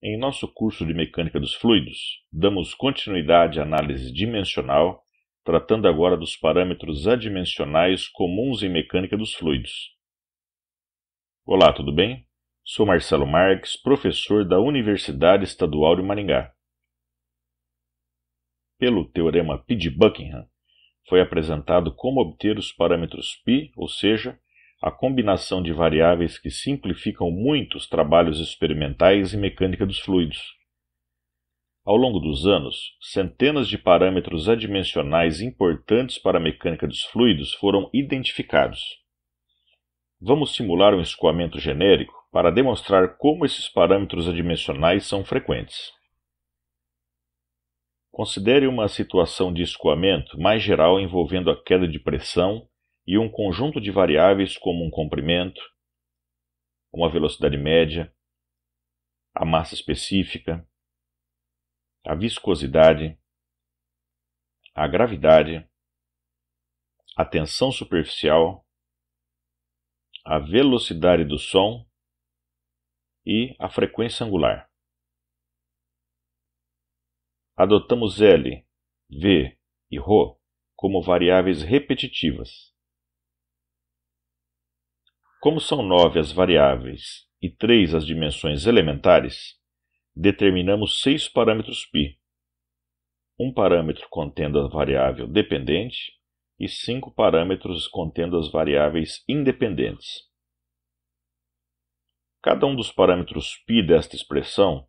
Em nosso curso de Mecânica dos Fluidos, damos continuidade à análise dimensional, tratando agora dos parâmetros adimensionais comuns em mecânica dos fluidos. Olá, tudo bem? Sou Marcelo Marques, professor da Universidade Estadual de Maringá. Pelo teorema P de Buckingham, foi apresentado como obter os parâmetros π, ou seja, a combinação de variáveis que simplificam muito os trabalhos experimentais em mecânica dos fluidos. Ao longo dos anos, centenas de parâmetros adimensionais importantes para a mecânica dos fluidos foram identificados. Vamos simular um escoamento genérico para demonstrar como esses parâmetros adimensionais são frequentes. Considere uma situação de escoamento mais geral envolvendo a queda de pressão e um conjunto de variáveis como um comprimento, uma velocidade média, a massa específica, a viscosidade, a gravidade, a tensão superficial, a velocidade do som e a frequência angular. Adotamos L, V e ρ como variáveis repetitivas. Como são 9 as variáveis e 3 as dimensões elementares, determinamos 6 parâmetros π, um parâmetro contendo a variável dependente e 5 parâmetros contendo as variáveis independentes. Cada um dos parâmetros π desta expressão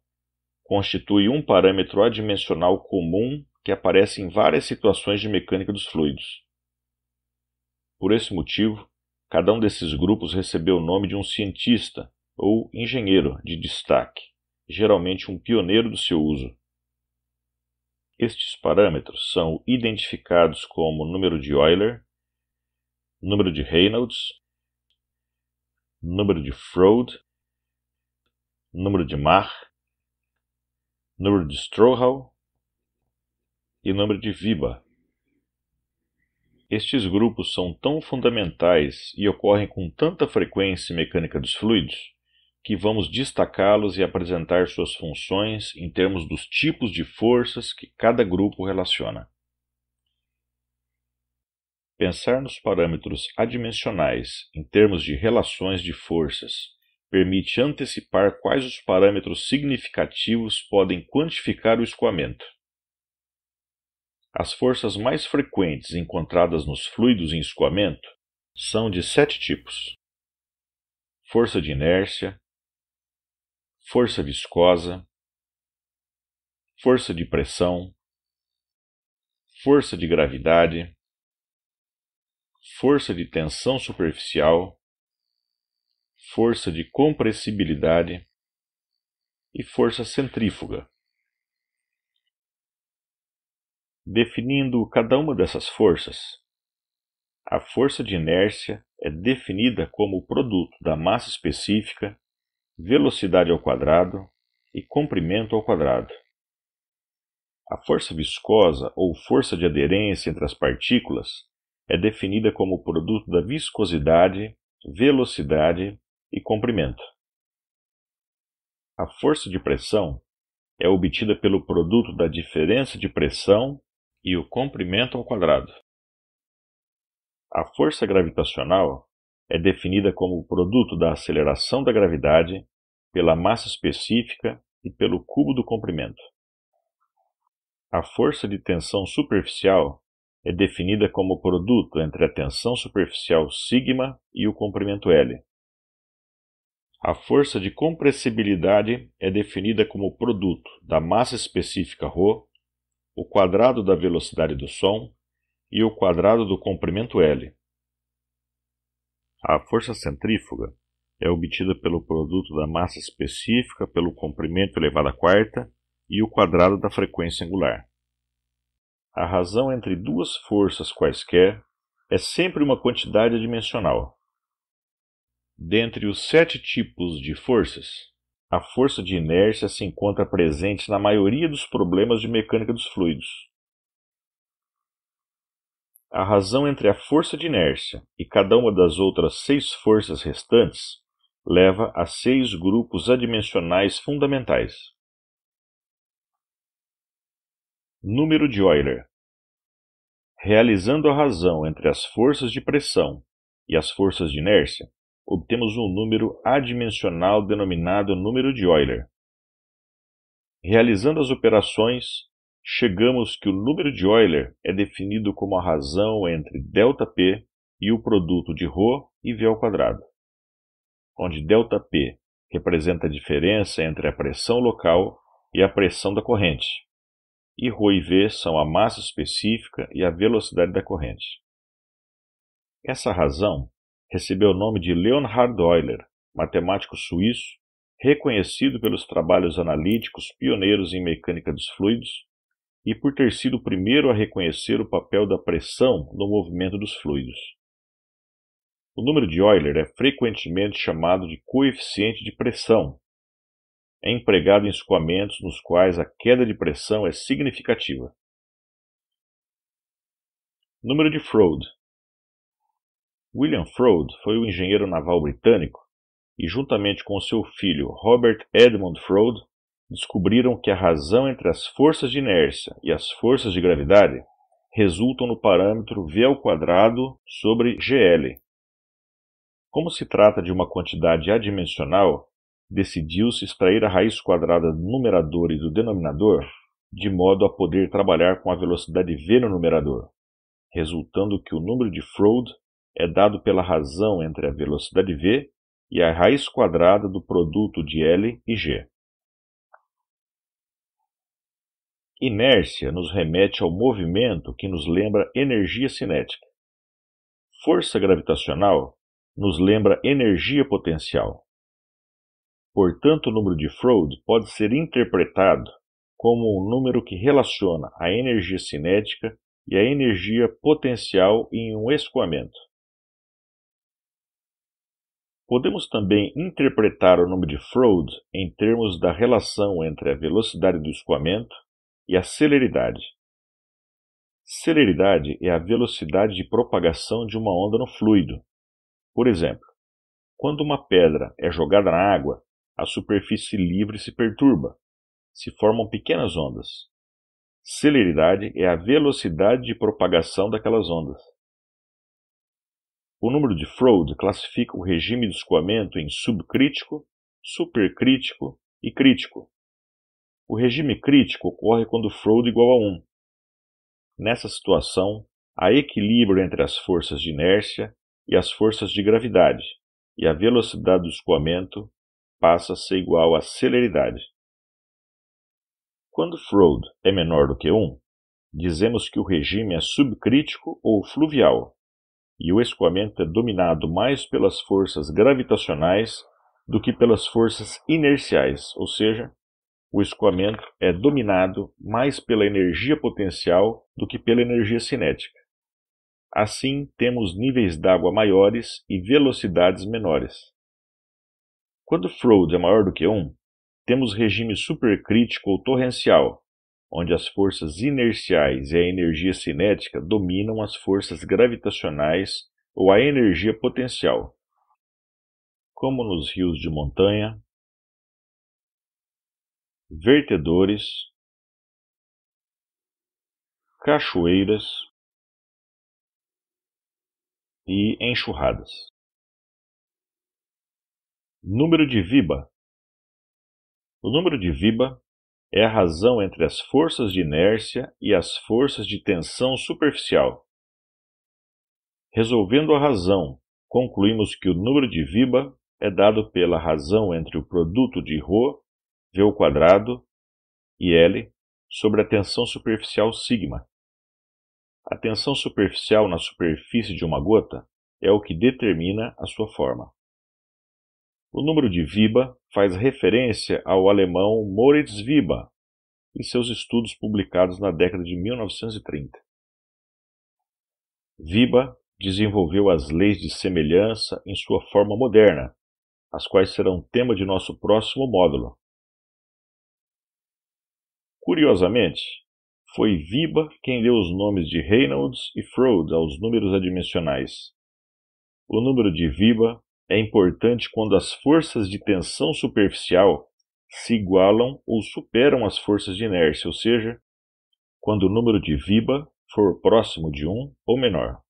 constitui um parâmetro adimensional comum que aparece em várias situações de mecânica dos fluidos. Por esse motivo, cada um desses grupos recebeu o nome de um cientista ou engenheiro de destaque, geralmente um pioneiro do seu uso. Estes parâmetros são identificados como número de Euler, número de Reynolds, número de Froude, número de Mach, número de Strouhal e número de Weber. Estes grupos são tão fundamentais e ocorrem com tanta frequência em mecânica dos fluidos que vamos destacá-los e apresentar suas funções em termos dos tipos de forças que cada grupo relaciona. Pensar nos parâmetros adimensionais em termos de relações de forças permite antecipar quais os parâmetros significativos podem quantificar o escoamento. As forças mais frequentes encontradas nos fluidos em escoamento são de 7 tipos: força de inércia, força viscosa, força de pressão, força de gravidade, força de tensão superficial, força de compressibilidade e força centrífuga. Definindo cada uma dessas forças, a força de inércia é definida como o produto da massa específica, velocidade ao quadrado e comprimento ao quadrado. A força viscosa ou força de aderência entre as partículas é definida como o produto da viscosidade, velocidade e comprimento. A força de pressão é obtida pelo produto da diferença de pressão e o comprimento ao quadrado. A força gravitacional é definida como o produto da aceleração da gravidade pela massa específica e pelo cubo do comprimento. A força de tensão superficial é definida como o produto entre a tensão superficial σ e o comprimento L. A força de compressibilidade é definida como o produto da massa específica ρ, o quadrado da velocidade do som e o quadrado do comprimento L. A força centrífuga é obtida pelo produto da massa específica pelo comprimento elevado à quarta e o quadrado da frequência angular. A razão entre duas forças quaisquer é sempre uma quantidade adimensional. Dentre os 7 tipos de forças, a força de inércia se encontra presente na maioria dos problemas de mecânica dos fluidos. A razão entre a força de inércia e cada uma das outras 6 forças restantes leva a 6 grupos adimensionais fundamentais. Número de Euler. Realizando a razão entre as forças de pressão e as forças de inércia, obtemos um número adimensional denominado número de Euler. Realizando as operações, chegamos que o número de Euler é definido como a razão entre ΔP e o produto de ρ e V ao quadrado, onde ΔP representa a diferença entre a pressão local e a pressão da corrente, e ρ e V são a massa específica e a velocidade da corrente. Essa razão recebeu o nome de Leonhard Euler, matemático suíço, reconhecido pelos trabalhos analíticos pioneiros em mecânica dos fluidos e por ter sido o primeiro a reconhecer o papel da pressão no movimento dos fluidos. O número de Euler é frequentemente chamado de coeficiente de pressão. É empregado em escoamentos nos quais a queda de pressão é significativa. Número de Froude. William Froude foi um engenheiro naval britânico e, juntamente com seu filho Robert Edmund Froude, descobriram que a razão entre as forças de inércia e as forças de gravidade resultam no parâmetro V² sobre GL. Como se trata de uma quantidade adimensional, decidiu-se extrair a raiz quadrada do numerador e do denominador, de modo a poder trabalhar com a velocidade V no numerador, resultando que o número de Froude é dado pela razão entre a velocidade V e a raiz quadrada do produto de L e G. Inércia nos remete ao movimento que nos lembra energia cinética. Força gravitacional nos lembra energia potencial. Portanto, o número de Froude pode ser interpretado como um número que relaciona a energia cinética e a energia potencial em um escoamento. Podemos também interpretar o número de Froude em termos da relação entre a velocidade do escoamento e a celeridade. Celeridade é a velocidade de propagação de uma onda no fluido. Por exemplo, quando uma pedra é jogada na água, a superfície livre se perturba, se formam pequenas ondas. Celeridade é a velocidade de propagação daquelas ondas. O número de Froude classifica o regime de escoamento em subcrítico, supercrítico e crítico. O regime crítico ocorre quando Froude igual a 1. Nessa situação, há equilíbrio entre as forças de inércia e as forças de gravidade, e a velocidade do escoamento passa a ser igual à celeridade. Quando Froude é menor do que 1, dizemos que o regime é subcrítico ou fluvial, e o escoamento é dominado mais pelas forças gravitacionais do que pelas forças inerciais, ou seja, o escoamento é dominado mais pela energia potencial do que pela energia cinética. Assim, temos níveis d'água maiores e velocidades menores. Quando Froude é maior do que 1, temos regime supercrítico ou torrencial, onde as forças inerciais e a energia cinética dominam as forças gravitacionais ou a energia potencial, como nos rios de montanha, vertedores, cachoeiras e enxurradas. Número de Viba. O número de Viba é a razão entre as forças de inércia e as forças de tensão superficial. Resolvendo a razão, concluímos que o número de Viba é dado pela razão entre o produto de ρ, V² e L sobre a tensão superficial sigma. A tensão superficial na superfície de uma gota é o que determina a sua forma. O número de Viba faz referência ao alemão Moritz Viba e seus estudos publicados na década de 1930. Viba desenvolveu as leis de semelhança em sua forma moderna, as quais serão tema de nosso próximo módulo. Curiosamente, foi Viba quem deu os nomes de Reynolds e Froude aos números adimensionais. O número de Viba é importante quando as forças de tensão superficial se igualam ou superam as forças de inércia, ou seja, quando o número de VIBA for próximo de 1 ou menor.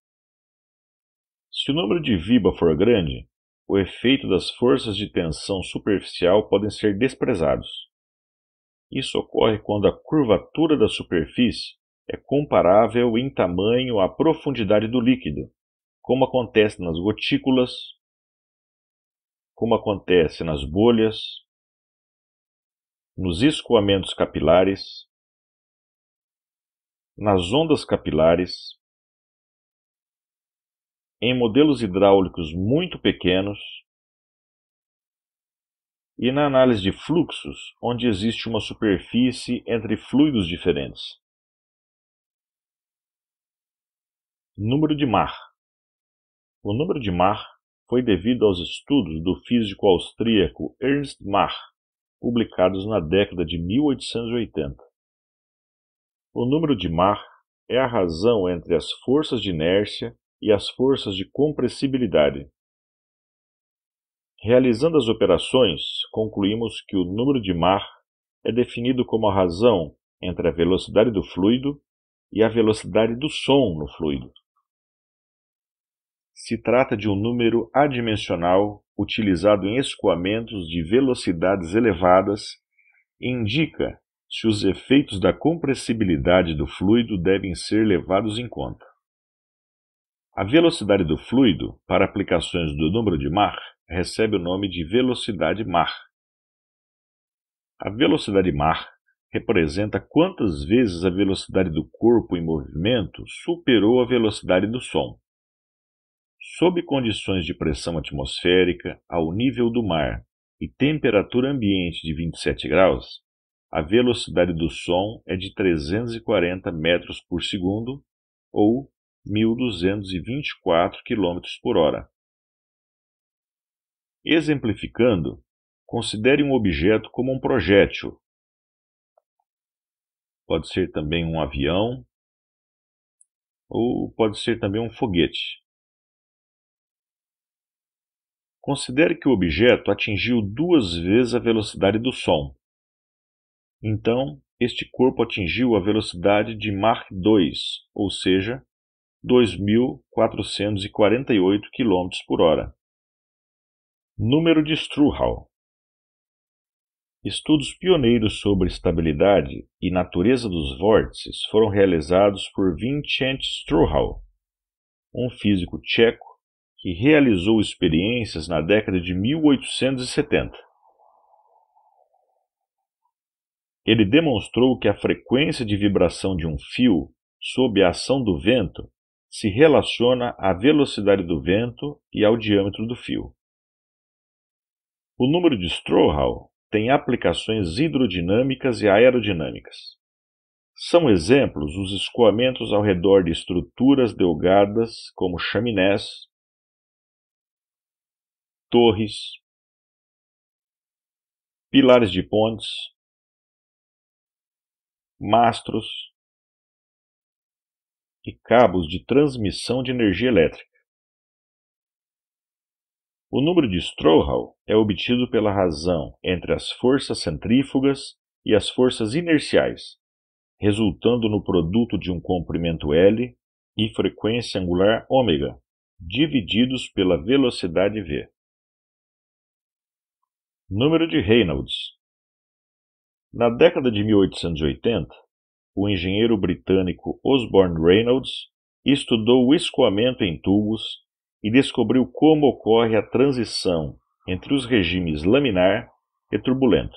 Se o número de VIBA for grande, o efeito das forças de tensão superficial podem ser desprezados. Isso ocorre quando a curvatura da superfície é comparável em tamanho à profundidade do líquido, como acontece nas gotículas, como acontece nas bolhas, nos escoamentos capilares, nas ondas capilares, em modelos hidráulicos muito pequenos e na análise de fluxos, onde existe uma superfície entre fluidos diferentes. Número de Mach. O número de Mach foi devido aos estudos do físico austríaco Ernst Mach, publicados na década de 1880. O número de Mach é a razão entre as forças de inércia e as forças de compressibilidade. Realizando as operações, concluímos que o número de Mach é definido como a razão entre a velocidade do fluido e a velocidade do som no fluido. Se trata de um número adimensional utilizado em escoamentos de velocidades elevadas e indica se os efeitos da compressibilidade do fluido devem ser levados em conta. A velocidade do fluido, para aplicações do número de Mach, recebe o nome de velocidade Mach. A velocidade Mach representa quantas vezes a velocidade do corpo em movimento superou a velocidade do som. Sob condições de pressão atmosférica, ao nível do mar e temperatura ambiente de 27 graus, a velocidade do som é de 340 metros por segundo ou 1.224 km por hora. Exemplificando, considere um objeto como um projétil. Pode ser também um avião ou pode ser também um foguete. Considere que o objeto atingiu 2 vezes a velocidade do som. Então, este corpo atingiu a velocidade de Mach 2, ou seja, 2.448 km por hora. Número de Struhal. Estudos pioneiros sobre estabilidade e natureza dos vórtices foram realizados por Vincent Struhal, um físico tcheco que realizou experiências na década de 1870. Ele demonstrou que a frequência de vibração de um fio sob a ação do vento se relaciona à velocidade do vento e ao diâmetro do fio. O número de Struhal tem aplicações hidrodinâmicas e aerodinâmicas. São exemplos os escoamentos ao redor de estruturas delgadas como chaminés, torres, pilares de pontes, mastros e cabos de transmissão de energia elétrica. O número de Struhal é obtido pela razão entre as forças centrífugas e as forças inerciais, resultando no produto de um comprimento L e frequência angular ômega, divididos pela velocidade v. Número de Reynolds. Na década de 1880, o engenheiro britânico Osborne Reynolds estudou o escoamento em tubos e descobriu como ocorre a transição entre os regimes laminar e turbulento.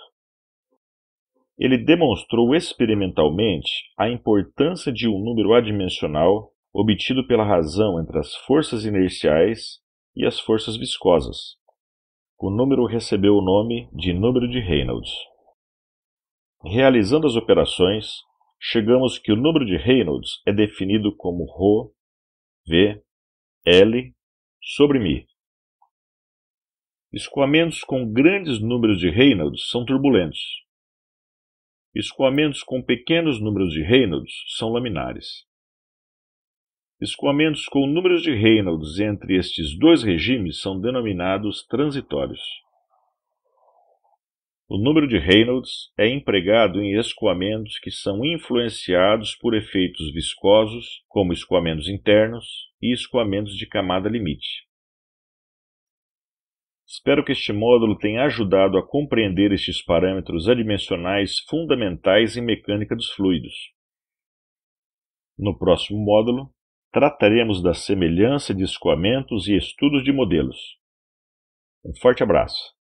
Ele demonstrou experimentalmente a importância de um número adimensional obtido pela razão entre as forças inerciais e as forças viscosas. O número recebeu o nome de número de Reynolds. Realizando as operações, chegamos que o número de Reynolds é definido como ρ, v, L sobre μ. Escoamentos com grandes números de Reynolds são turbulentos. Escoamentos com pequenos números de Reynolds são laminares. Escoamentos com números de Reynolds entre estes dois regimes são denominados transitórios. O número de Reynolds é empregado em escoamentos que são influenciados por efeitos viscosos, como escoamentos internos e escoamentos de camada limite. Espero que este módulo tenha ajudado a compreender estes parâmetros adimensionais fundamentais em mecânica dos fluidos. No próximo módulo, trataremos da semelhança de escoamentos e estudos de modelos. Um forte abraço!